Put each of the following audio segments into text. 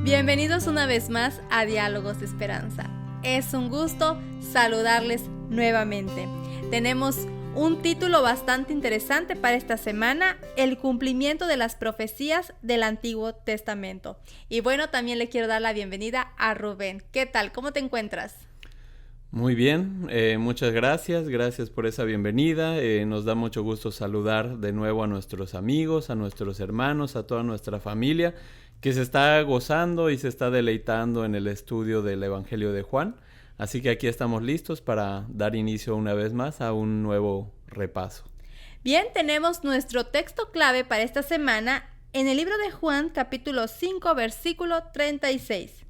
Bienvenidos una vez más a Diálogos de Esperanza. Es un gusto saludarles nuevamente. Tenemos un título bastante interesante para esta semana: el cumplimiento de las profecías del Antiguo Testamento. Y bueno, también le quiero dar la bienvenida a Rubén. ¿Qué tal? ¿Cómo te encuentras? Muy bien, muchas gracias por esa bienvenida. Nos da mucho gusto saludar de nuevo a nuestros amigos, a nuestros hermanos, a toda nuestra familia que se está gozando y se está deleitando en el estudio del Evangelio de Juan. Así que aquí estamos listos para dar inicio una vez más a un nuevo repaso. Bien, tenemos nuestro texto clave para esta semana en el libro de Juan, capítulo 5, versículo 36.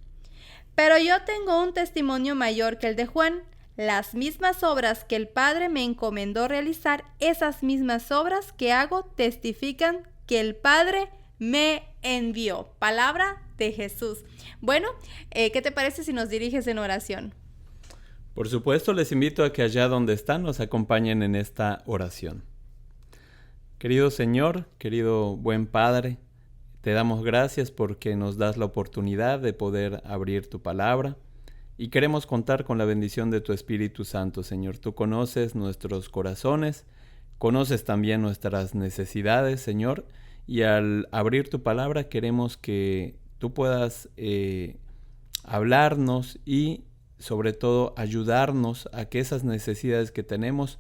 Pero yo tengo un testimonio mayor que el de Juan. Las mismas obras que el Padre me encomendó realizar, esas mismas obras que hago testifican que el Padre me envió. Palabra de Jesús. Bueno, ¿qué te parece si nos diriges en oración? Por supuesto, les invito a que allá donde están nos acompañen en esta oración. Querido Señor, querido buen Padre, te damos gracias porque nos das la oportunidad de poder abrir tu palabra y queremos contar con la bendición de tu Espíritu Santo, Señor. Tú conoces nuestros corazones, conoces también nuestras necesidades, Señor, y al abrir tu palabra queremos que tú puedas hablarnos y sobre todo ayudarnos a que esas necesidades que tenemos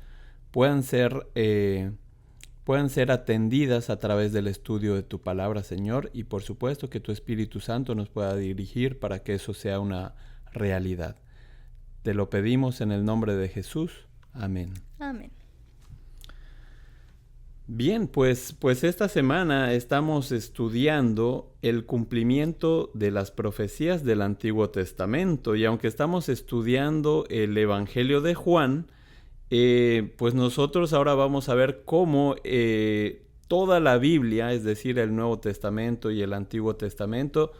puedan ser atendidas a través del estudio de tu palabra, Señor, y por supuesto que tu Espíritu Santo nos pueda dirigir para que eso sea una realidad. Te lo pedimos en el nombre de Jesús. Amén. Amén. Bien, pues esta semana estamos estudiando el cumplimiento de las profecías del Antiguo Testamento, y aunque estamos estudiando el Evangelio de Juan, pues nosotros ahora vamos a ver cómo toda la Biblia, es decir, el Nuevo Testamento y el Antiguo Testamento,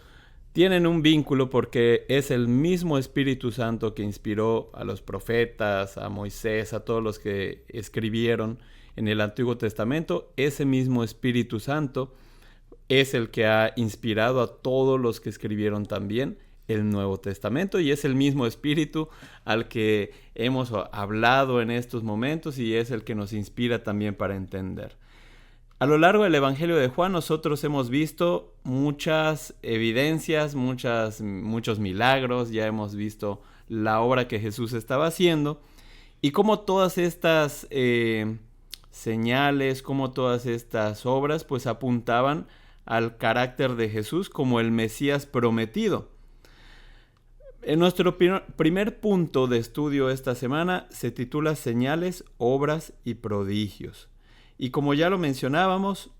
tienen un vínculo porque es el mismo Espíritu Santo que inspiró a los profetas, a Moisés, a todos los que escribieron en el Antiguo Testamento. Ese mismo Espíritu Santo es el que ha inspirado a todos los que escribieron también el Nuevo Testamento, y es el mismo Espíritu al que hemos hablado en estos momentos y es el que nos inspira también para entender. A lo largo del Evangelio de Juan nosotros hemos visto muchas evidencias, muchos milagros, ya hemos visto la obra que Jesús estaba haciendo y cómo todas estas señales, cómo todas estas obras pues apuntaban al carácter de Jesús como el Mesías prometido. En nuestro primer punto de estudio esta semana se titula Señales, Obras y Prodigios. Y como ya lo mencionábamos,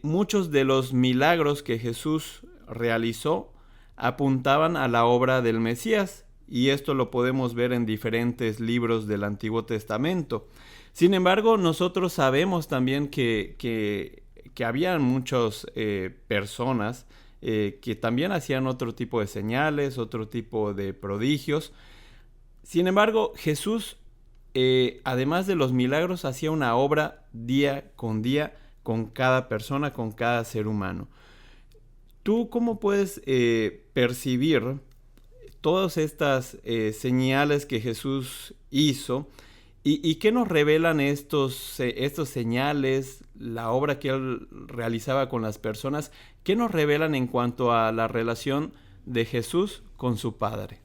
muchos de los milagros que Jesús realizó apuntaban a la obra del Mesías, y esto lo podemos ver en diferentes libros del Antiguo Testamento. Sin embargo, nosotros sabemos también que había muchas personas que también hacían otro tipo de señales, otro tipo de prodigios. Sin embargo, Jesús, además de los milagros, hacía una obra día con día con cada persona, con cada ser humano. ¿Tú cómo puedes percibir todas estas señales que Jesús hizo? ¿Y qué nos revelan estos señales, la obra que él realizaba con las personas? ¿Qué nos revelan en cuanto a la relación de Jesús con su Padre?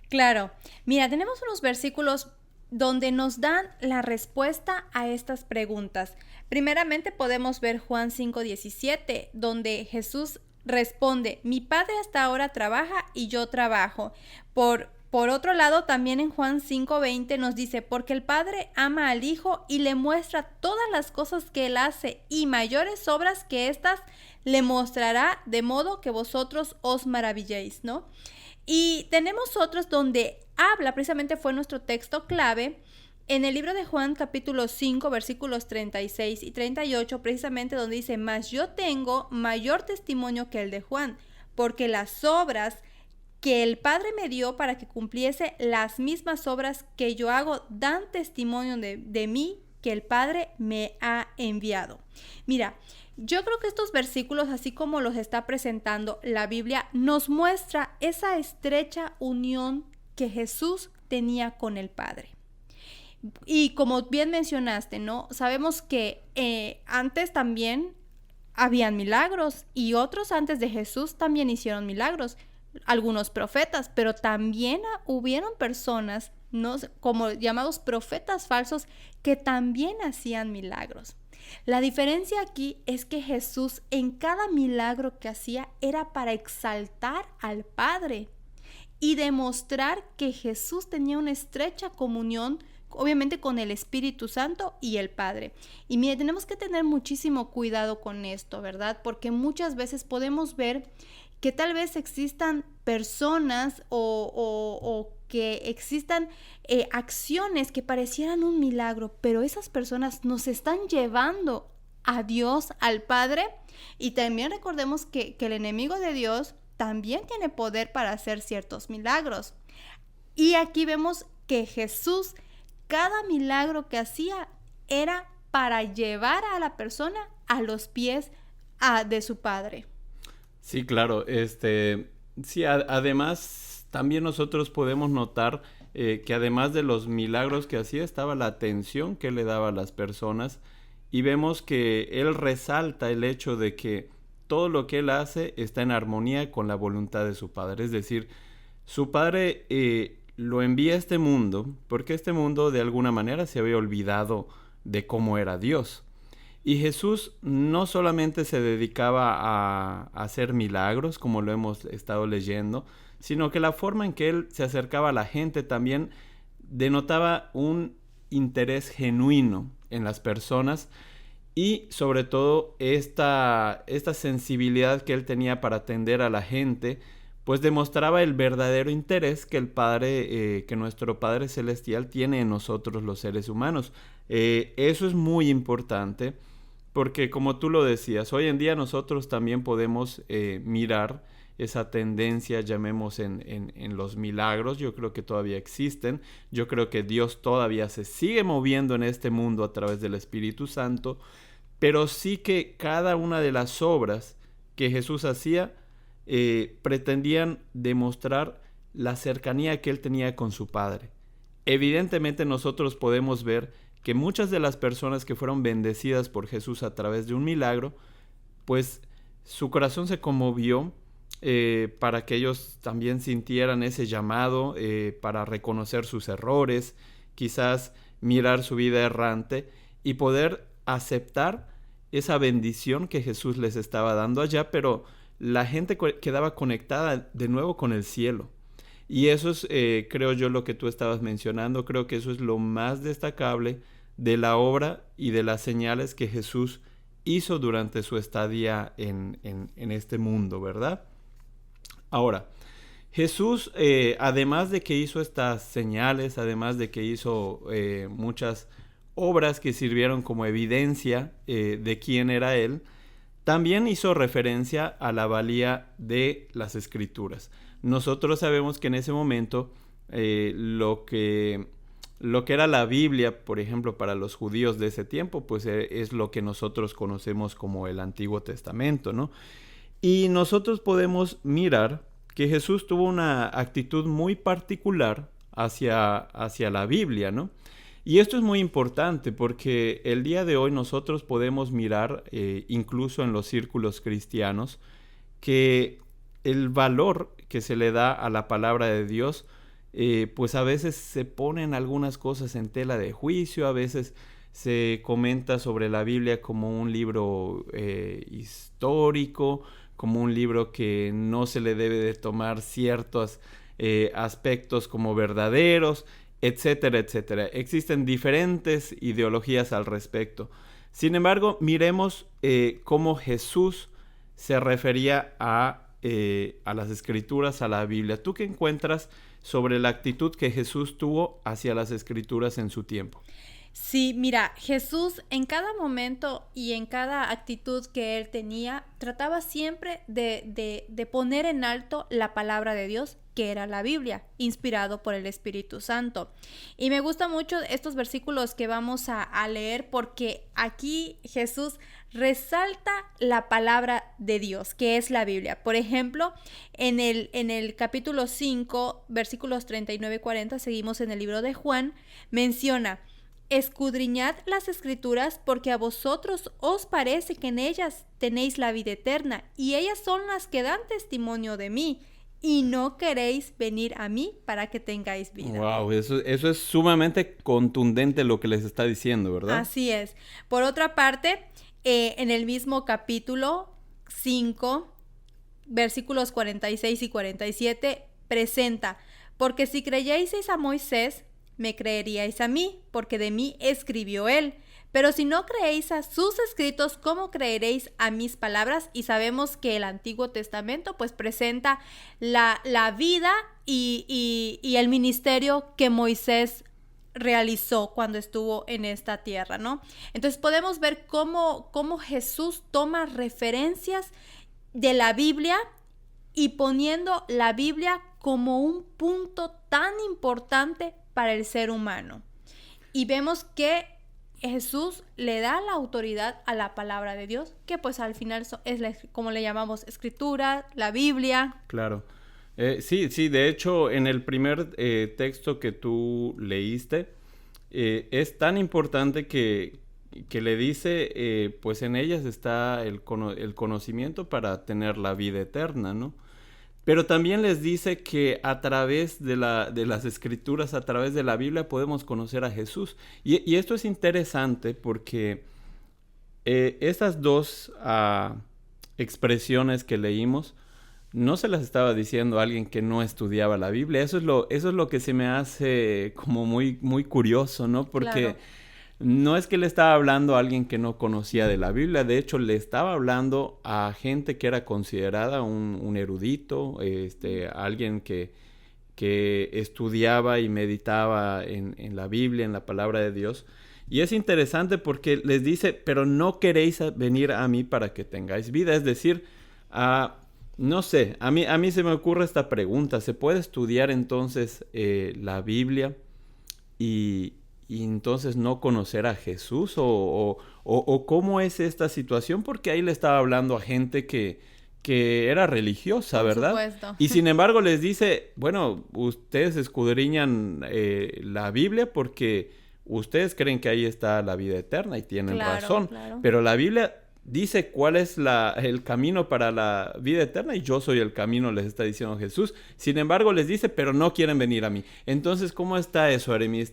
Claro, mira, tenemos unos versículos donde nos dan la respuesta a estas preguntas. Primeramente podemos ver Juan 5:17, donde Jesús responde: mi Padre hasta ahora trabaja y yo trabajo. Por otro lado, también en Juan 5:20 nos dice: porque el Padre ama al Hijo y le muestra todas las cosas que Él hace, y mayores obras que éstas le mostrará, de modo que vosotros os maravilléis, ¿no? Y tenemos otros donde habla, precisamente fue nuestro texto clave, en el libro de Juan capítulo 5 versículos 36 y 38, precisamente donde dice: mas yo tengo mayor testimonio que el de Juan, porque las obras que el Padre me dio para que cumpliese las mismas obras que yo hago dan testimonio de mí, que el Padre me ha enviado. Mira, Yo creo que estos versículos, así como los está presentando la Biblia, nos muestra esa estrecha unión que Jesús tenía con el Padre. Y como bien mencionaste, ¿no? Sabemos que antes también habían milagros y otros antes de Jesús también hicieron milagros, algunos profetas, pero también hubieron personas, ¿no?, como llamados profetas falsos, que también hacían milagros. La diferencia aquí es que Jesús en cada milagro que hacía era para exaltar al Padre y demostrar que Jesús tenía una estrecha comunión, obviamente, con el Espíritu Santo y el Padre. Y mire, tenemos que tener muchísimo cuidado con esto, ¿verdad? Porque muchas veces podemos ver que tal vez existan personas o que existan acciones que parecieran un milagro, pero esas personas nos están llevando a Dios, al Padre. Y también recordemos que el enemigo de Dios también tiene poder para hacer ciertos milagros. Y aquí vemos que Jesús, cada milagro que hacía era para llevar a la persona a los pies de su Padre. Sí, claro. Sí, además, también nosotros podemos notar que además de los milagros que hacía, estaba la atención que le daba a las personas, y vemos que él resalta el hecho de que todo lo que él hace está en armonía con la voluntad de su Padre. Es decir, su Padre lo envía a este mundo porque este mundo de alguna manera se había olvidado de cómo era Dios. Y Jesús no solamente se dedicaba a hacer milagros, como lo hemos estado leyendo, sino que la forma en que él se acercaba a la gente también denotaba un interés genuino en las personas, y sobre todo esta sensibilidad que él tenía para atender a la gente, pues demostraba el verdadero interés que el Padre, que nuestro Padre Celestial tiene en nosotros los seres humanos. Eso es muy importante, porque como tú lo decías, hoy en día nosotros también podemos mirar esa tendencia, llamemos en los milagros. Yo creo que todavía existen. Yo creo que Dios todavía se sigue moviendo en este mundo a través del Espíritu Santo, pero sí que cada una de las obras que Jesús hacía pretendían demostrar la cercanía que él tenía con su Padre. Evidentemente nosotros podemos ver que muchas de las personas que fueron bendecidas por Jesús a través de un milagro, pues su corazón se conmovió para que ellos también sintieran ese llamado para reconocer sus errores, quizás mirar su vida errante y poder aceptar esa bendición que Jesús les estaba dando allá, pero la gente quedaba conectada de nuevo con el cielo. Y eso es, creo yo, lo que tú estabas mencionando. Creo que eso es lo más destacable de la obra y de las señales que Jesús hizo durante su estadía en este mundo, ¿verdad? Ahora, Jesús, además de que hizo estas señales, además de que hizo muchas obras que sirvieron como evidencia de quién era él, también hizo referencia a la valía de las Escrituras. Nosotros sabemos que en ese momento lo que era la Biblia, por ejemplo, para los judíos de ese tiempo, pues es lo que nosotros conocemos como el Antiguo Testamento, ¿no? Y nosotros podemos mirar que Jesús tuvo una actitud muy particular hacia la Biblia, ¿no? Y esto es muy importante porque el día de hoy nosotros podemos mirar, incluso en los círculos cristianos, que el valor que se le da a la palabra de Dios, pues a veces se ponen algunas cosas en tela de juicio, a veces se comenta sobre la Biblia como un libro histórico, como un libro que no se le debe de tomar ciertos aspectos como verdaderos, etcétera, etcétera. Existen diferentes ideologías al respecto. Sin embargo, miremos cómo Jesús se refería a las Escrituras, a la Biblia. ¿Tú qué encuentras sobre la actitud que Jesús tuvo hacia las Escrituras en su tiempo? Sí, mira, Jesús en cada momento y en cada actitud que él tenía, trataba siempre de poner en alto la palabra de Dios, que era la Biblia, inspirado por el Espíritu Santo. Y me gustan mucho estos versículos que vamos a leer, porque aquí Jesús resalta la palabra de Dios, que es la Biblia. Por ejemplo, en el capítulo 5, versículos 39 y 40, seguimos en el libro de Juan, menciona: escudriñad las escrituras, porque a vosotros os parece que en ellas tenéis la vida eterna, y ellas son las que dan testimonio de mí, y no queréis venir a mí para que tengáis vida. Wow, eso es sumamente contundente lo que les está diciendo, ¿verdad? Así es. Por otra parte, en el mismo capítulo 5, versículos 46 y 47, presenta: porque si creyeseis a Moisés, me creeríais a mí, porque de mí escribió él. Pero si no creéis a sus escritos, ¿cómo creeréis a mis palabras? Y sabemos que el Antiguo Testamento pues presenta la vida y el ministerio que Moisés realizó cuando estuvo en esta tierra, ¿no? Entonces podemos ver cómo Jesús toma referencias de la Biblia y poniendo la Biblia como un punto tan importante para el ser humano. Y vemos que Jesús le da la autoridad a la palabra de Dios, que pues al final es como le llamamos escritura, la Biblia. Claro. Sí, de hecho, en el primer texto que tú leíste, es tan importante que le dice, pues en ellas está el conocimiento para tener la vida eterna, ¿no? Pero también les dice que a través de las escrituras, a través de la Biblia, podemos conocer a Jesús. Y esto es interesante porque estas dos expresiones que leímos, no se las estaba diciendo a alguien que no estudiaba la Biblia. Eso es lo que se me hace como muy, muy curioso, ¿no? Porque claro, no es que le estaba hablando a alguien que no conocía de la Biblia. De hecho, le estaba hablando a gente que era considerada un erudito, alguien que estudiaba y meditaba en la Biblia, en la palabra de Dios. Y es interesante porque les dice: pero no queréis venir a mí para que tengáis vida. Es decir, no sé, a mí se me ocurre esta pregunta: ¿se puede estudiar entonces la Biblia y entonces no conocer a Jesús? ¿O cómo es esta situación? Porque ahí le estaba hablando a gente que era religiosa, ¿verdad? Por supuesto. Y sin embargo les dice: bueno, ustedes escudriñan la Biblia porque ustedes creen que ahí está la vida eterna y tienen razón. Claro. Pero la Biblia dice cuál es el camino para la vida eterna, y yo soy el camino, les está diciendo Jesús. Sin embargo les dice: pero no quieren venir a mí. Entonces, ¿cómo está eso, Aramis?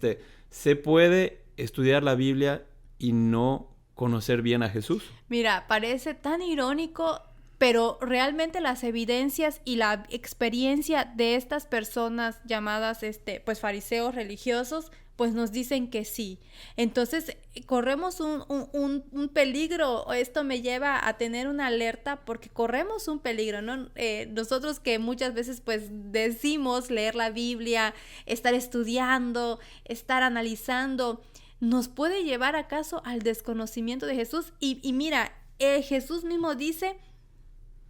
¿Se puede estudiar la Biblia y no conocer bien a Jesús? Mira, parece tan irónico, pero realmente las evidencias y la experiencia de estas personas llamadas pues fariseos religiosos pues nos dicen que sí. Entonces corremos un peligro. Esto me lleva a tener una alerta porque corremos un peligro, ¿no? Nosotros que muchas veces pues decimos leer la Biblia, estar estudiando, estar analizando, ¿nos puede llevar acaso al desconocimiento de Jesús? Y mira, Jesús mismo dice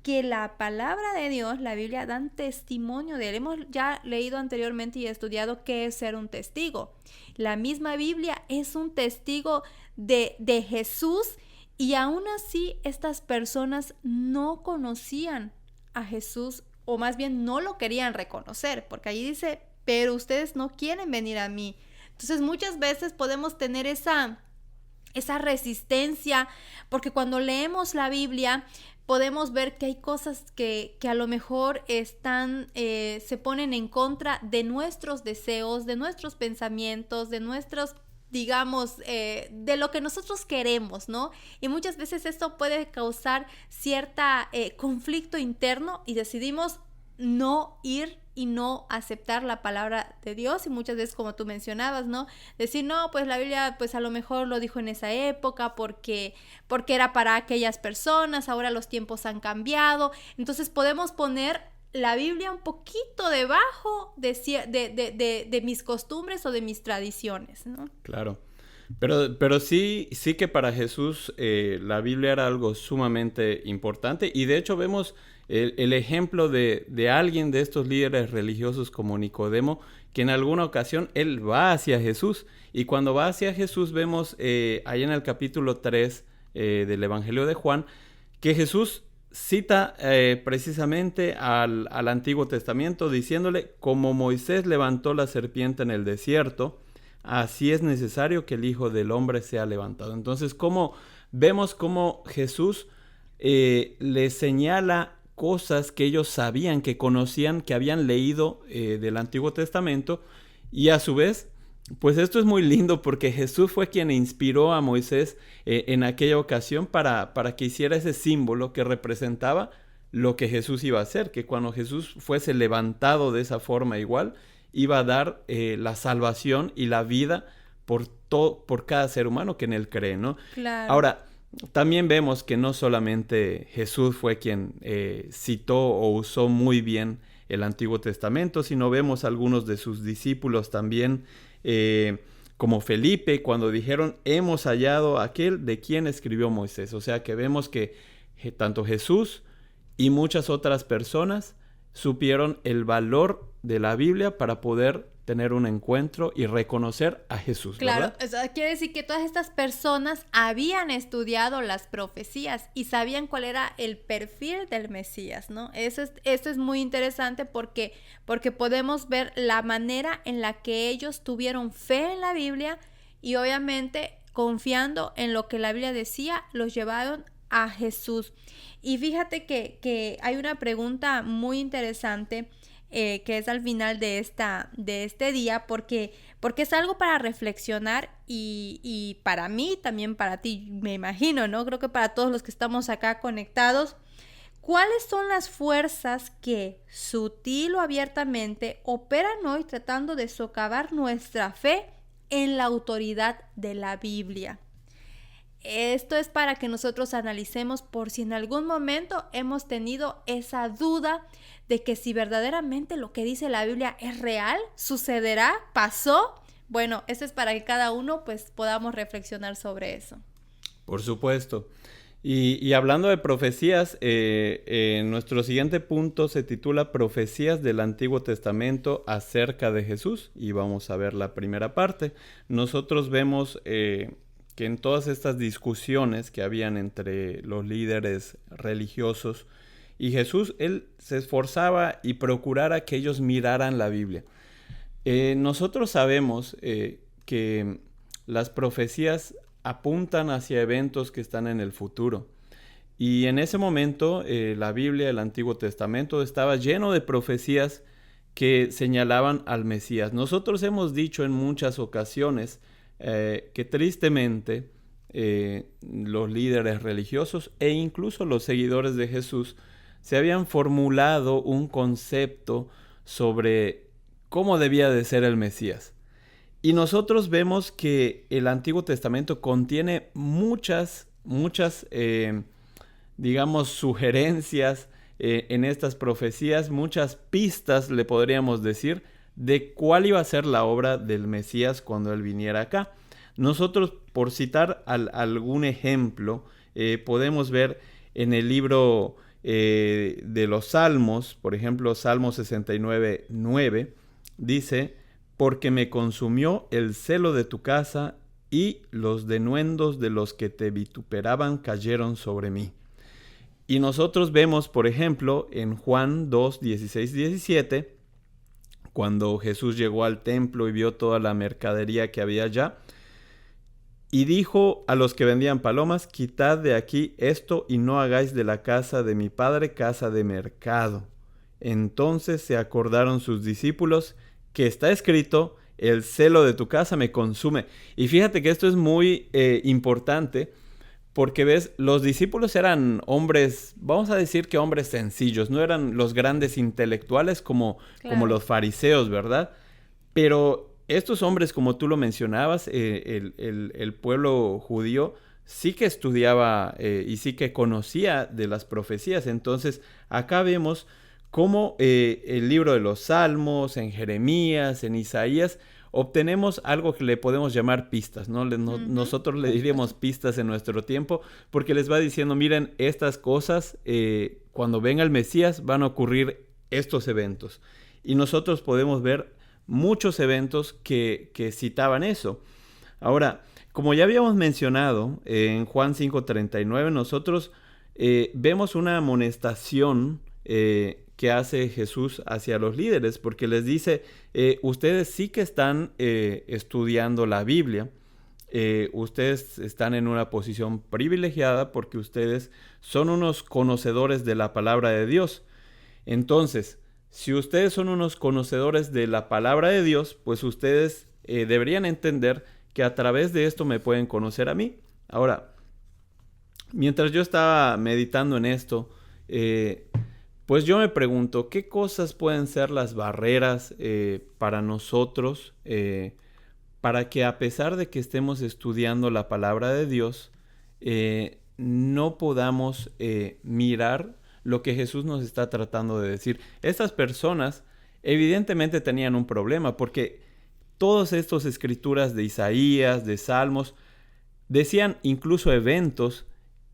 que la palabra de Dios, la Biblia, dan testimonio de él. Hemos ya leído anteriormente y estudiado qué es ser un testigo. La misma Biblia es un testigo de Jesús, y aún así estas personas no conocían a Jesús, o más bien no lo querían reconocer, porque ahí dice: pero ustedes no quieren venir a mí. Entonces muchas veces podemos tener esa resistencia, porque cuando leemos la Biblia podemos ver que hay cosas que a lo mejor se ponen en contra de nuestros deseos, de nuestros pensamientos, de nuestros, digamos, de lo que nosotros queremos, ¿no? Y muchas veces esto puede causar cierta conflicto interno, y decidimos no ir y no aceptar la palabra de Dios. Y muchas veces, como tú mencionabas, ¿no? Decir: no, pues la Biblia pues a lo mejor lo dijo en esa época porque era para aquellas personas, ahora los tiempos han cambiado. Entonces podemos poner la Biblia un poquito debajo de mis costumbres o de mis tradiciones, ¿no? Claro. Pero sí que para Jesús la Biblia era algo sumamente importante, y de hecho vemos el ejemplo de alguien de estos líderes religiosos como Nicodemo, que en alguna ocasión él va hacia Jesús, y cuando va hacia Jesús vemos ahí en el capítulo 3 del Evangelio de Juan, que Jesús cita precisamente al Antiguo Testamento diciéndole, como Moisés levantó la serpiente en el desierto, así es necesario que el Hijo del Hombre sea levantado. Entonces, vemos cómo Jesús le señala cosas que ellos sabían, que conocían, que habían leído del Antiguo Testamento, y a su vez, pues esto es muy lindo porque Jesús fue quien inspiró a Moisés en aquella ocasión para que hiciera ese símbolo que representaba lo que Jesús iba a hacer, que cuando Jesús fuese levantado de esa forma igual, iba a dar la salvación y la vida por cada ser humano que en él cree, ¿no? Claro. Ahora, también vemos que no solamente Jesús fue quien citó o usó muy bien el Antiguo Testamento, sino vemos algunos de sus discípulos también, como Felipe, cuando dijeron, hemos hallado aquel de quien escribió Moisés. O sea que vemos que tanto Jesús y muchas otras personas supieron el valor de la Biblia para poder tener un encuentro y reconocer a Jesús, claro, ¿verdad? O sea, quiere decir que todas estas personas habían estudiado las profecías y sabían cuál era el perfil del Mesías, ¿no? Esto es muy interesante porque podemos ver la manera en la que ellos tuvieron fe en la Biblia y obviamente confiando en lo que la Biblia decía, los llevaron a Jesús. Y fíjate que hay una pregunta muy interesante que es al final de este día, porque es algo para reflexionar y para mí, también para ti, me imagino, ¿no? Creo que para todos los que estamos acá conectados, ¿cuáles son las fuerzas que, sutil o abiertamente, operan hoy tratando de socavar nuestra fe en la autoridad de la Biblia? Esto es para que nosotros analicemos por si en algún momento hemos tenido esa duda de que si verdaderamente lo que dice la Biblia es real, sucederá, pasó. Bueno, esto es para que cada uno pues podamos reflexionar sobre eso. Por supuesto. Y hablando de profecías, nuestro siguiente punto se titula Profecías del Antiguo Testamento acerca de Jesús, y vamos a ver la primera parte. Nosotros vemos que en todas estas discusiones que habían entre los líderes religiosos y Jesús, él se esforzaba y procurara que ellos miraran la Biblia. Nosotros sabemos que las profecías apuntan hacia eventos que están en el futuro. Y en ese momento la Biblia, el Antiguo Testamento, estaba lleno de profecías que señalaban al Mesías. Nosotros hemos dicho en muchas ocasiones que tristemente los líderes religiosos e incluso los seguidores de Jesús se habían formulado un concepto sobre cómo debía de ser el Mesías. Y nosotros vemos que el Antiguo Testamento contiene muchas, digamos, sugerencias en estas profecías, muchas pistas, le podríamos decir, de cuál iba a ser la obra del Mesías cuando él viniera acá. Nosotros, por citar algún ejemplo, podemos ver en el libro de los Salmos, por ejemplo, Salmo 69:9, dice: porque me consumió el celo de tu casa y los denuendos de los que te vituperaban cayeron sobre mí. Y nosotros vemos, por ejemplo, en Juan 2, 16, 17, cuando Jesús llegó al templo y vio toda la mercadería que había allá, y dijo a los que vendían palomas: quitad de aquí esto y no hagáis de la casa de mi padre casa de mercado. Entonces se acordaron sus discípulos que está escrito: el celo de tu casa me consume. Y fíjate que esto es muy importante, porque ves, los discípulos eran hombres, vamos a decir que hombres sencillos, no eran los grandes intelectuales como los fariseos, ¿verdad? Pero estos hombres, como tú lo mencionabas, el pueblo judío sí que estudiaba y sí que conocía de las profecías. Entonces, acá vemos cómo el libro de los Salmos, en Jeremías, en Isaías, obtenemos algo que le podemos llamar pistas, ¿no? Nosotros le diríamos pistas en nuestro tiempo, porque les va diciendo: miren, estas cosas, cuando venga el Mesías, van a ocurrir estos eventos. Y nosotros podemos ver muchos eventos que citaban eso. Ahora, Como ya habíamos mencionado en Juan 5:39, nosotros vemos una amonestación que hace Jesús hacia los líderes, porque les dice, ustedes sí que están estudiando la Biblia, ustedes están en una posición privilegiada porque ustedes son unos conocedores de la palabra de Dios. Entonces, si ustedes son unos conocedores de la palabra de Dios, pues ustedes deberían entender que a través de esto me pueden conocer a mí. Ahora, mientras yo estaba meditando en esto, pues yo me pregunto, ¿qué cosas pueden ser las barreras para nosotros para que a pesar de que estemos estudiando la palabra de Dios, no podamos mirar lo que Jesús nos está tratando de decir? Estas personas evidentemente tenían un problema porque todas estas escrituras de Isaías, de Salmos, decían incluso eventos,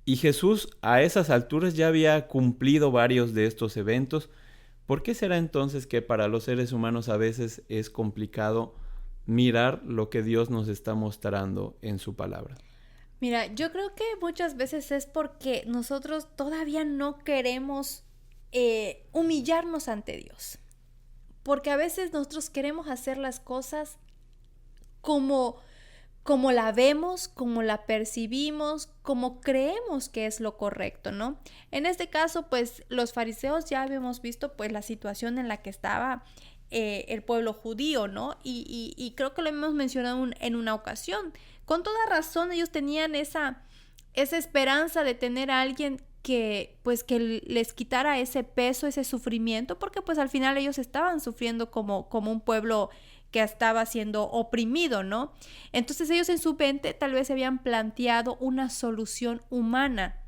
y Jesús a esas alturas ya había cumplido varios de estos eventos. ¿Por qué será entonces que para los seres humanos a veces es complicado mirar lo que Dios nos está mostrando en su palabra? Mira, yo creo que muchas veces es porque nosotros todavía no queremos humillarnos ante Dios. Porque a veces nosotros queremos hacer las cosas como la vemos, como la percibimos, como creemos que es lo correcto, ¿no? En este caso, pues los fariseos ya habíamos visto pues la situación en la que estaba el pueblo judío, ¿no? Y creo que lo hemos mencionado en una ocasión. Con toda razón ellos tenían esa esperanza de tener a alguien que les quitara ese peso, ese sufrimiento, porque pues al final ellos estaban sufriendo como un pueblo que estaba siendo oprimido, ¿no? Entonces ellos en su mente tal vez se habían planteado una solución humana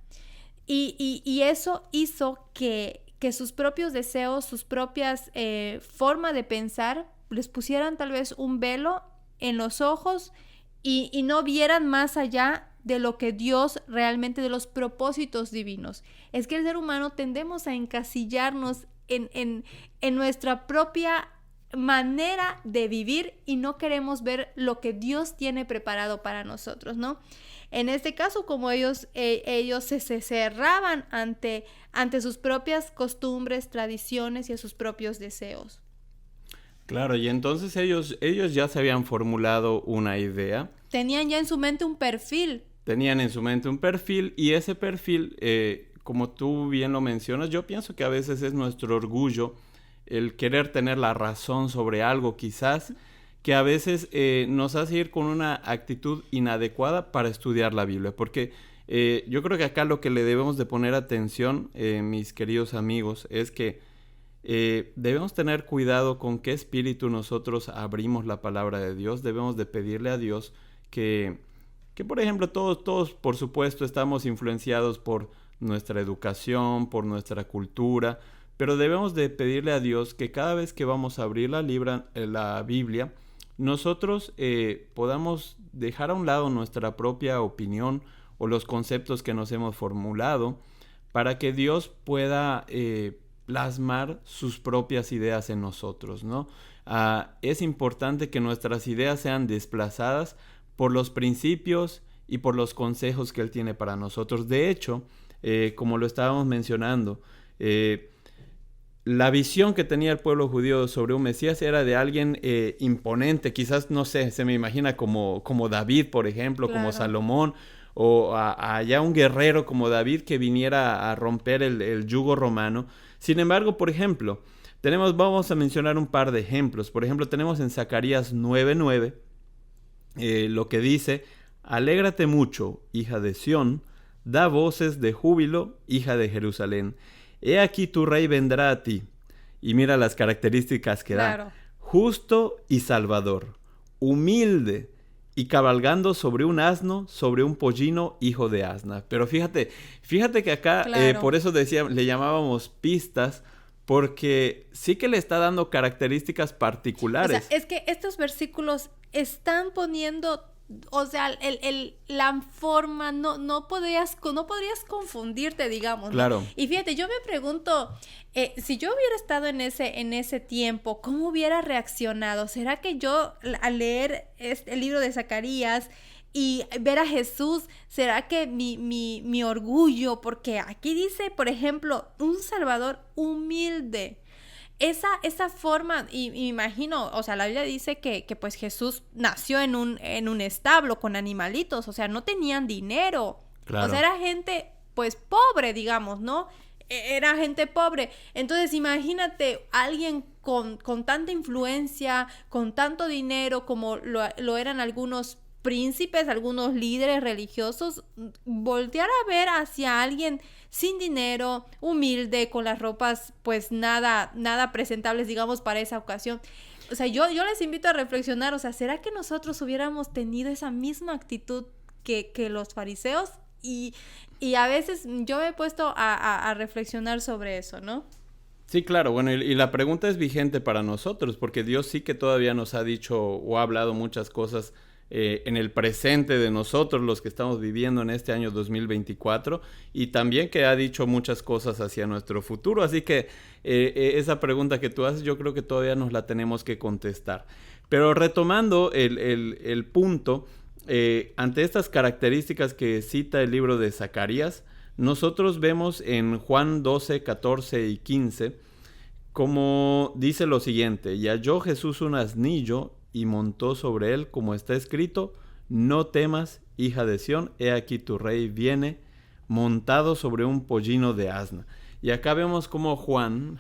y eso hizo que sus propios deseos, sus propias forma de pensar les pusieran tal vez un velo en los ojos y no vieran más allá de lo que Dios realmente, de los propósitos divinos. Es que el ser humano tendemos a encasillarnos en nuestra propia manera de vivir y no queremos ver lo que Dios tiene preparado para nosotros, ¿no? En este caso, como ellos se cerraban ante sus propias costumbres, tradiciones y a sus propios deseos. Claro, y entonces ellos ya se habían formulado una idea. Tenían ya en su mente un perfil. Y ese perfil, como tú bien lo mencionas, yo pienso que a veces es nuestro orgullo el querer tener la razón sobre algo, quizás, que a veces nos hace ir con una actitud inadecuada para estudiar la Biblia. Porque yo creo que acá lo que le debemos de poner atención, mis queridos amigos, es que debemos tener cuidado con qué espíritu nosotros abrimos la palabra de Dios. Debemos de pedirle a Dios que por ejemplo, todos por supuesto estamos influenciados por nuestra educación, por nuestra cultura, pero debemos de pedirle a Dios que cada vez que vamos a abrir la Biblia, nosotros podamos dejar a un lado nuestra propia opinión o los conceptos que nos hemos formulado para que Dios pueda plasmar sus propias ideas en nosotros, ¿no? Es importante que nuestras ideas sean desplazadas por los principios y por los consejos que Él tiene para nosotros. De hecho, como lo estábamos mencionando, la visión que tenía el pueblo judío sobre un Mesías era de alguien imponente, quizás, no sé, se me imagina como David, por ejemplo, claro, como Salomón, o allá un guerrero como David que viniera a romper el yugo romano. Sin embargo, por ejemplo, vamos a mencionar un par de ejemplos. Por ejemplo, tenemos en Zacarías 9:9 lo que dice: alégrate mucho, hija de Sión, da voces de júbilo, hija de Jerusalén. He aquí tu rey vendrá a ti. Y mira las características que claro, da. Justo y salvador, humilde y cabalgando sobre un asno, sobre un pollino, hijo de asna. Pero fíjate que acá, claro, por eso le llamábamos pistas, porque sí que le está dando características particulares. O sea, es que estos versículos están poniendo, o sea, la forma, no podrías confundirte, digamos, ¿no? Claro. Y fíjate, yo me pregunto, si yo hubiera estado en ese tiempo, ¿cómo hubiera reaccionado? ¿Será que yo, al leer el libro de Zacarías, y ver a Jesús, ¿será que mi orgullo? Porque aquí dice, por ejemplo, un Salvador humilde. Esa forma, y me imagino, o sea, la Biblia dice que pues Jesús nació en un establo con animalitos, o sea, no tenían dinero. Claro. O sea, era gente pues pobre, digamos, ¿no? Era gente pobre. Entonces, imagínate alguien con tanta influencia, con tanto dinero como lo eran algunos príncipes, algunos líderes religiosos, voltear a ver hacia alguien sin dinero, humilde, con las ropas pues nada presentables, digamos, para esa ocasión. O sea, yo les invito a reflexionar, o sea, ¿será que nosotros hubiéramos tenido esa misma actitud que los fariseos? Y a veces yo me he puesto a reflexionar sobre eso, ¿no? Sí, claro, bueno, y la pregunta es vigente para nosotros, porque Dios sí que todavía nos ha dicho o ha hablado muchas cosas en el presente de nosotros, los que estamos viviendo en este año 2024, y también que ha dicho muchas cosas hacia nuestro futuro. Así que esa pregunta que tú haces, yo creo que todavía nos la tenemos que contestar. Pero retomando el punto, ante estas características que cita el libro de Zacarías, nosotros vemos en Juan 12, 14 y 15, como dice lo siguiente: y halló Jesús un asnillo y montó sobre él, como está escrito: no temas, hija de Sión, he aquí tu rey viene montado sobre un pollino de asna. Y acá vemos cómo Juan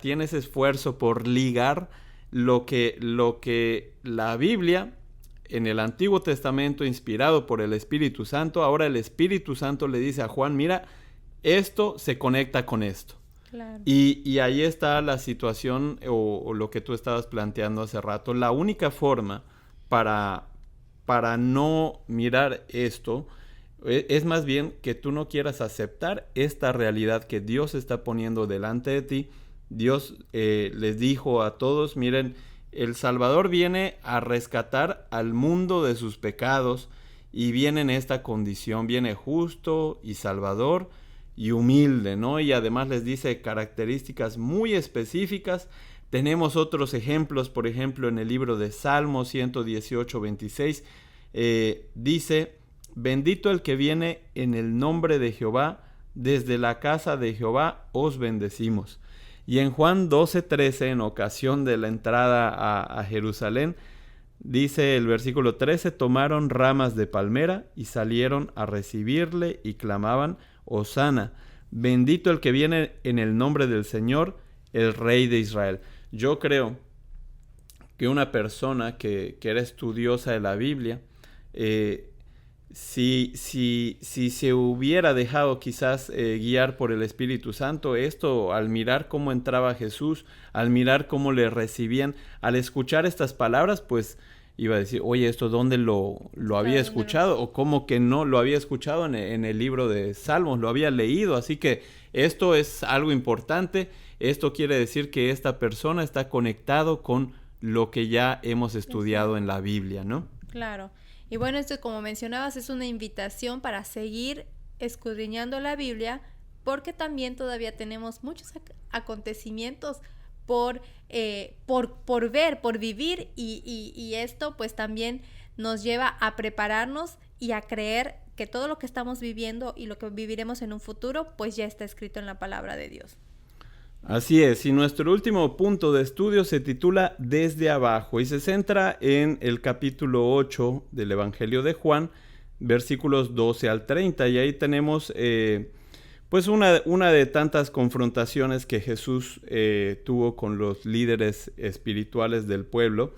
tiene ese esfuerzo por ligar lo que la Biblia en el Antiguo Testamento, inspirado por el Espíritu Santo, ahora el Espíritu Santo le dice a Juan: mira, esto se conecta con esto. Claro. Y ahí está la situación o lo que tú estabas planteando hace rato. La única forma para no mirar esto es más bien que tú no quieras aceptar esta realidad que Dios está poniendo delante de ti. Dios les dijo a todos: miren, el Salvador viene a rescatar al mundo de sus pecados y viene en esta condición, viene justo y salvador y humilde, ¿no? Y además les dice características muy específicas. Tenemos otros ejemplos, por ejemplo, en el libro de Salmos 118, 26, dice: bendito el que viene en el nombre de Jehová, desde la casa de Jehová os bendecimos. Y en Juan 12, 13, en ocasión de la entrada a Jerusalén, dice el versículo 13: tomaron ramas de palmera y salieron a recibirle y clamaban: Hosana, bendito el que viene en el nombre del Señor, el Rey de Israel. Yo creo que una persona que era estudiosa de la Biblia, si se hubiera dejado quizás guiar por el Espíritu Santo, esto, al mirar cómo entraba Jesús, al mirar cómo le recibían, al escuchar estas palabras, pues iba a decir: oye, ¿esto dónde lo había escuchado? O cómo que no lo había escuchado en el libro de Salmos, lo había leído. Así que esto es algo importante. Esto quiere decir que esta persona está conectado con lo que ya hemos estudiado en la Biblia, ¿no? Claro. Y bueno, esto, como mencionabas, es una invitación para seguir escudriñando la Biblia, porque también todavía tenemos muchos acontecimientos por ver, por vivir, y esto pues también nos lleva a prepararnos y a creer que todo lo que estamos viviendo y lo que viviremos en un futuro pues ya está escrito en la palabra de Dios. Así es, y nuestro último punto de estudio se titula Desde abajo y se centra en el capítulo 8 del Evangelio de Juan, versículos 12 al 30, y ahí tenemos pues una de tantas confrontaciones que Jesús tuvo con los líderes espirituales del pueblo.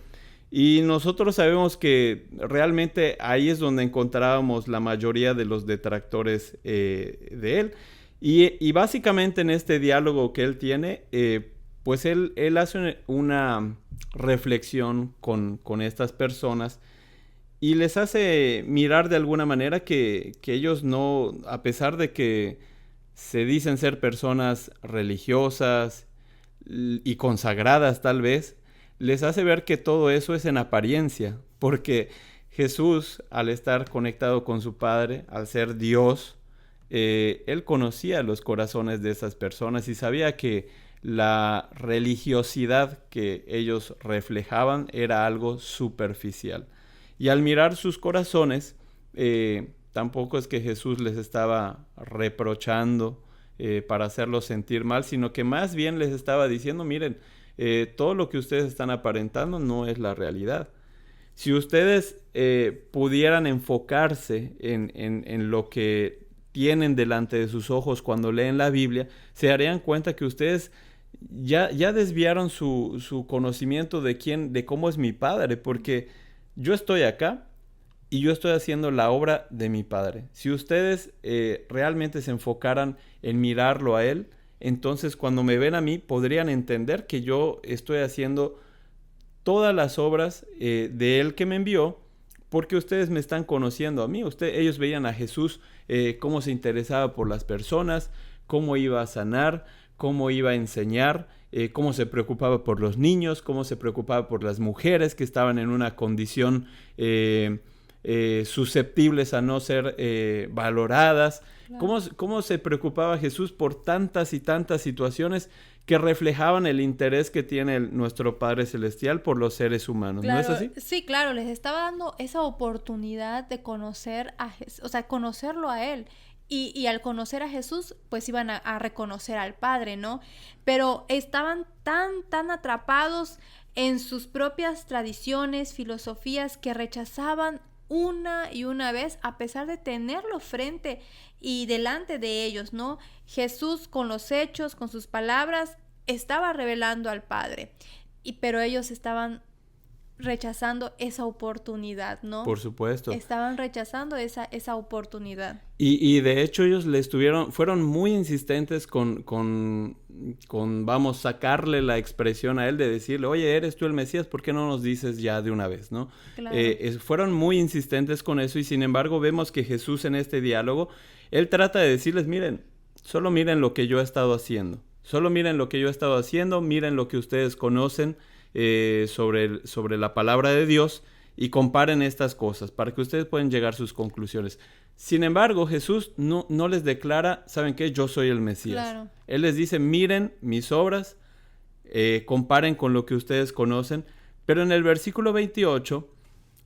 Y nosotros sabemos que realmente ahí es donde encontrábamos la mayoría de los detractores de él. Y básicamente en este diálogo que él tiene, pues él hace una reflexión con estas personas y les hace mirar de alguna manera que ellos no, a pesar de que se dicen ser personas religiosas y consagradas tal vez, les hace ver que todo eso es en apariencia, porque Jesús, al estar conectado con su Padre, al ser Dios, él conocía los corazones de esas personas y sabía que la religiosidad que ellos reflejaban era algo superficial. Y al mirar sus corazones, tampoco es que Jesús les estaba reprochando para hacerlos sentir mal, sino que más bien les estaba diciendo, miren, todo lo que ustedes están aparentando no es la realidad. Si ustedes pudieran enfocarse en lo que tienen delante de sus ojos cuando leen la Biblia, se darían cuenta que ustedes ya desviaron su conocimiento de cómo es mi Padre, porque yo estoy acá y yo estoy haciendo la obra de mi Padre. Si ustedes realmente se enfocaran en mirarlo a Él, entonces cuando me ven a mí podrían entender que yo estoy haciendo todas las obras de Él que me envió, porque ustedes me están conociendo a mí. Ellos veían a Jesús cómo se interesaba por las personas, cómo iba a sanar, cómo iba a enseñar, cómo se preocupaba por los niños, cómo se preocupaba por las mujeres que estaban en una condición susceptibles a no ser valoradas. Claro. Cómo se preocupaba Jesús por tantas y tantas situaciones que reflejaban el interés que tiene nuestro Padre Celestial por los seres humanos. Claro, ¿no es así? Sí, claro, les estaba dando esa oportunidad de conocer a Jesús, o sea, conocerlo a Él. Y al conocer a Jesús, pues iban a reconocer al Padre, ¿no? Pero estaban tan atrapados en sus propias tradiciones, filosofías, que rechazaban una y una vez, a pesar de tenerlo frente y delante de ellos, ¿no? Jesús, con los hechos, con sus palabras, estaba revelando al Padre, pero ellos estaban rechazando esa oportunidad, ¿no? Por supuesto. Estaban rechazando esa oportunidad. Y de hecho ellos fueron muy insistentes con vamos, sacarle la expresión a él, de decirle, oye, ¿eres tú el Mesías? ¿Por qué no nos dices ya de una vez, no? Claro. Fueron muy insistentes con eso, y sin embargo vemos que Jesús en este diálogo, él trata de decirles, miren, solo miren lo que yo he estado haciendo. Solo miren lo que yo he estado haciendo, miren lo que ustedes conocen sobre la palabra de Dios, y comparen estas cosas para que ustedes puedan llegar a sus conclusiones. Sin embargo, Jesús no les declara, ¿saben qué? Yo soy el Mesías. Claro. Él les dice, miren mis obras, comparen con lo que ustedes conocen, pero en el versículo 28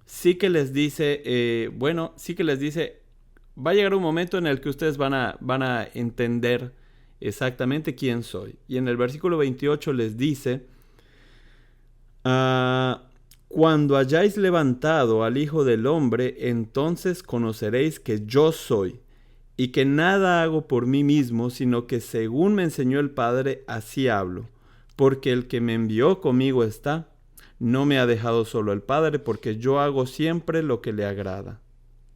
sí que les dice, va a llegar un momento en el que ustedes van a entender exactamente quién soy. Y en el versículo 28 les dice, cuando hayáis levantado al Hijo del Hombre, entonces conoceréis que yo soy, y que nada hago por mí mismo, sino que según me enseñó el Padre, así hablo. Porque el que me envió conmigo está, no me ha dejado solo el Padre, porque yo hago siempre lo que le agrada.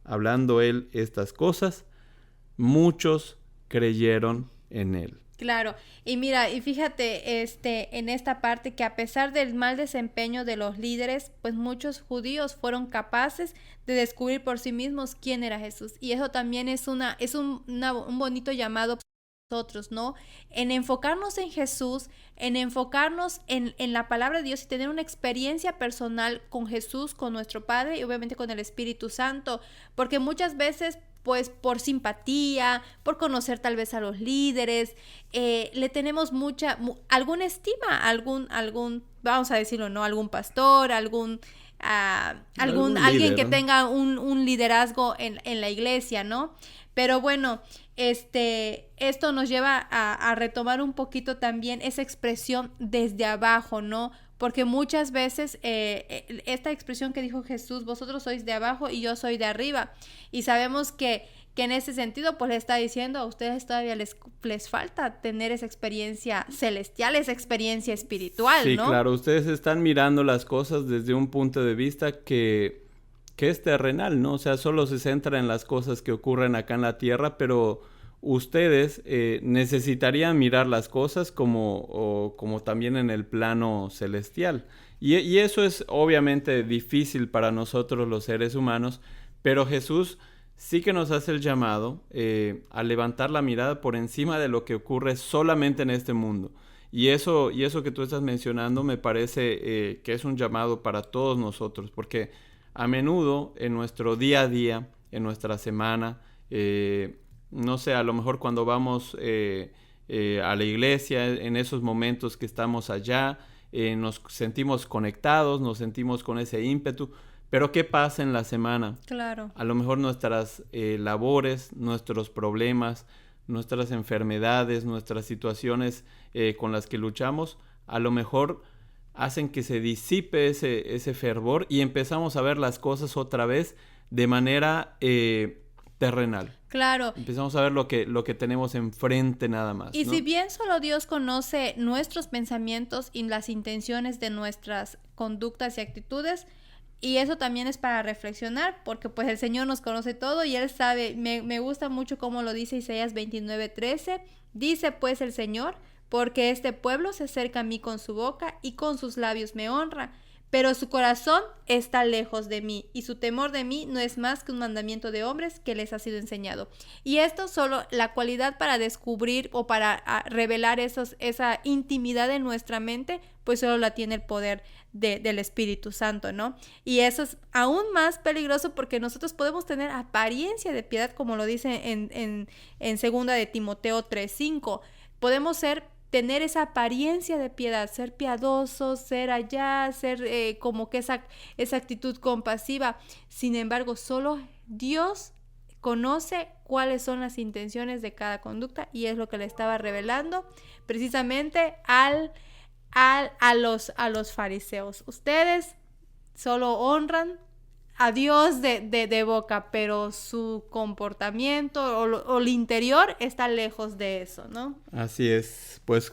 Hablando él estas cosas, muchos creyeron en él. Claro, y mira, y fíjate en esta parte que a pesar del mal desempeño de los líderes, pues muchos judíos fueron capaces de descubrir por sí mismos quién era Jesús. Y eso también es un bonito llamado para nosotros, ¿no? En enfocarnos en Jesús, en enfocarnos en la palabra de Dios y tener una experiencia personal con Jesús, con nuestro Padre y obviamente con el Espíritu Santo, porque muchas veces, pues por simpatía, por conocer tal vez a los líderes, le tenemos alguna estima, algún, vamos a decirlo, ¿no? Algún pastor, alguien líder, que, ¿no?, tenga un liderazgo en la iglesia, ¿no? Pero bueno, esto nos lleva a retomar un poquito también esa expresión desde abajo, ¿no? Porque muchas veces esta expresión que dijo Jesús, vosotros sois de abajo y yo soy de arriba. Y sabemos que en ese sentido, pues le está diciendo a ustedes todavía les falta tener esa experiencia celestial, esa experiencia espiritual, sí, ¿no? Sí, claro, ustedes están mirando las cosas desde un punto de vista que es terrenal, ¿no? O sea, solo se centra en las cosas que ocurren acá en la tierra, pero ustedes necesitarían mirar las cosas como también en el plano celestial. Y eso es obviamente difícil para nosotros los seres humanos, pero Jesús sí que nos hace el llamado a levantar la mirada por encima de lo que ocurre solamente en este mundo. Y eso que tú estás mencionando me parece que es un llamado para todos nosotros, porque a menudo en nuestro día a día, en nuestra semana, no sé, a lo mejor cuando vamos a la iglesia, en esos momentos que estamos allá, nos sentimos conectados, nos sentimos con ese ímpetu, Pero ¿qué pasa en la semana? Claro. A lo mejor nuestras labores, nuestros problemas, nuestras enfermedades, nuestras situaciones con las que luchamos, a lo mejor hacen que se disipe ese fervor y empezamos a ver las cosas otra vez de manera terrenal. Claro. Empezamos a ver lo que tenemos enfrente nada más, Y ¿no? si bien solo Dios conoce nuestros pensamientos y las intenciones de nuestras conductas y actitudes, y eso también es para reflexionar, porque pues el Señor nos conoce todo y Él sabe. Me gusta mucho cómo lo dice Isaías 29:13. Dice pues el Señor: porque este pueblo se acerca a mí con su boca y con sus labios me honra, pero su corazón está lejos de mí, y su temor de mí no es más que un mandamiento de hombres que les ha sido enseñado. Y esto solo, la cualidad para descubrir o para revelar esa intimidad en nuestra mente, pues solo la tiene el poder del Espíritu Santo, ¿no? Y eso es aún más peligroso porque nosotros podemos tener apariencia de piedad, como lo dice en 2 de Timoteo 3:5. Podemos tener esa apariencia de piedad, ser piadosos, ser como que esa actitud compasiva. Sin embargo, solo Dios conoce cuáles son las intenciones de cada conducta, y es lo que le estaba revelando precisamente a los fariseos. Ustedes solo honran a Dios de boca, pero su comportamiento o el interior está lejos de eso, ¿no? Así es. Pues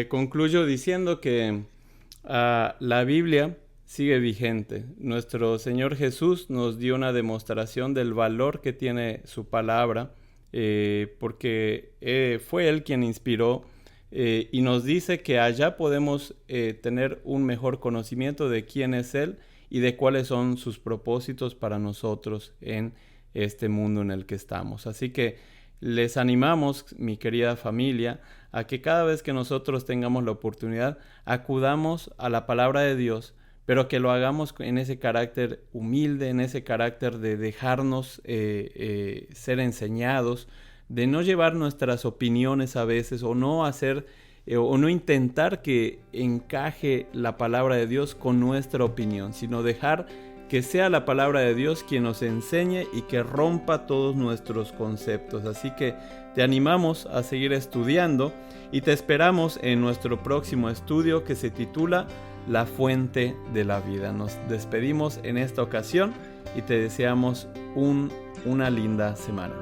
concluyo diciendo que la Biblia sigue vigente. Nuestro Señor Jesús nos dio una demostración del valor que tiene su palabra, porque fue Él quien inspiró, y nos dice que allá podemos tener un mejor conocimiento de quién es Él y de cuáles son sus propósitos para nosotros en este mundo en el que estamos. Así que les animamos, mi querida familia, a que cada vez que nosotros tengamos la oportunidad, acudamos a la palabra de Dios, pero que lo hagamos en ese carácter humilde, en ese carácter de dejarnos ser enseñados, de no llevar nuestras opiniones a veces, o no hacer o no intentar que encaje la palabra de Dios con nuestra opinión, sino dejar que sea la palabra de Dios quien nos enseñe y que rompa todos nuestros conceptos. Así que te animamos a seguir estudiando y te esperamos en nuestro próximo estudio, que se titula La Fuente de la Vida. Nos despedimos en esta ocasión y te deseamos una linda semana.